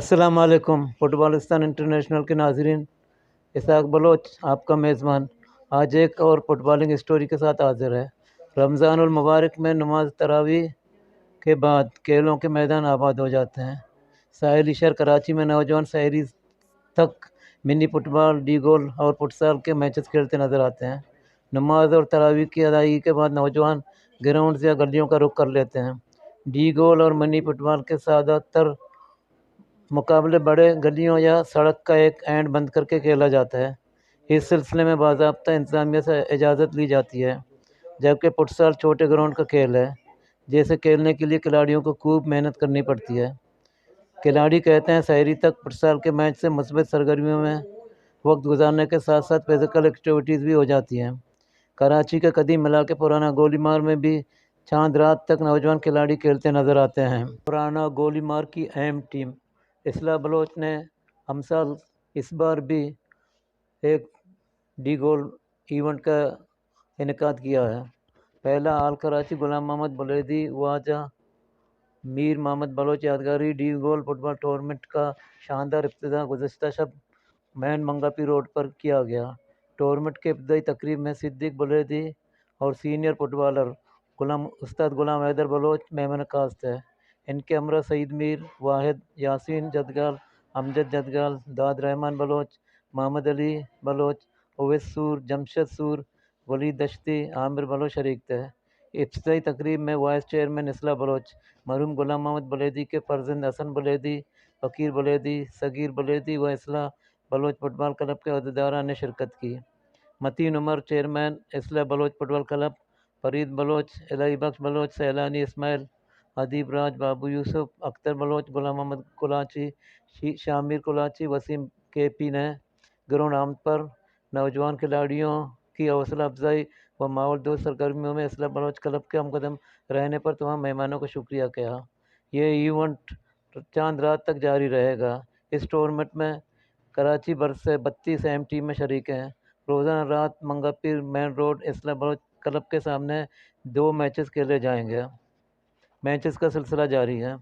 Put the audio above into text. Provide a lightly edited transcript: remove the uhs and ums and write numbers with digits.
अस्सलाम वालेकुम। फुटबॉलिस्तान इंटरनेशनल के नाजरीन, इसहाक बलोच आपका मेज़बान आज एक और फुटबॉलिंग स्टोरी के साथ हाजिर है। रमज़ानुल मुबारक में नमाज तरावी के बाद खेलों के मैदान आबाद हो जाते हैं। साहिली शहर कराची में नौजवान शहरी तक मिनी फुटबॉल, डी गोल और फुटसाल के मैचेस खेलते नजर आते हैं। नमाज और तरावी की अदायगी के बाद नौजवान ग्राउंड या गलियों का रुख कर लेते हैं। डी गोल और मिनी फुटबॉल के ज़्यादातर मुकाबले बड़े गलियों या सड़क का एक एंड बंद करके खेला जाता है। इस सिलसिले में बाज़ाब्ता इंतज़ामिया से इजाज़त ली जाती है। जबकि फुटसाल छोटे ग्राउंड का खेल है, जैसे खेलने के लिए खिलाड़ियों को खूब मेहनत करनी पड़ती है। खिलाड़ी कहते हैं शहरी तक फुटसाल के मैच से मुस्बत सरगर्मियों में वक्त गुजारने के साथ साथ फिज़िकल एक्टिविटीज़ भी हो जाती हैं। कराची के कदीम इलाके पुराना गोलीमार में भी चांद रात तक नौजवान खिलाड़ी खेलते नज़र आते हैं। पुराना गोलीमार की अहम टीम इसला बलोच ने हमसाल इस बार भी एक डी गोल इवेंट का इनेकाद किया है। पहला आल कराची गुलाम मोहम्मद बुलेदी वाजा मीर मोहम्मद बलोच यादगारी डी गोल फुटबॉल टूर्नामेंट का शानदार इब्तिदा गुज़श्ता शब मैन मंगापी रोड पर किया गया। टूर्नामेंट के इब्तदाई तकरीब में सिद्दीक बुलेदी और senior footballer Ustad Ghulam Haider Bloch मेहमान खास थे। इनके हमरा सईद मीर, वाहिद, यासीन जदगाल, अमजद जदगाल, दाद रहमान बलोच, मोहम्मद अली बलोच, उवैस सूर, जमशद सूर, वलीद दश्ती, आमिर बलोच शरीक थे। इब्तिदाई तकरीब में वाइस चेयरमैन इसला बलोच, मरहूम गुलाम मोहम्मद बुलेदी के फर्जंद हसन बुलेदी, फ़कीर बुलेदी, सगीर बुलेदी व इसला बलोच फुटबॉल क्लब के अहदेदारान ने शिरकत की। Mateen Umar chairman Islah Baloch football club, Farid Baloch, Ilahi Bakhsh Baloch, Sailani Ismail, Adeeb Raj, Babu Yousuf, Akhtar Baloch, Ghulam Mohammad Kulachi, Shamir Kulachi, Waseem K P ने ग्राउंड आमद पर नौजवान खिलाड़ियों की हौसला अफजाई व माहौल दोस्त सरगर्मियों में इसला बलोच क्लब के हमकदम रहने पर तमाम मेहमानों को शुक्रिया किया। ये इवेंट चांद रात तक जारी रहेगा। इस टूर्नामेंट में कराची भर से 32 अहम टीमें शरीक हैं। रोज़ाना रात Manghopir main road Islah Baloch club के सामने 2 मैचेस खेले जाएंगे। मैचेस का सिलसिला जारी है।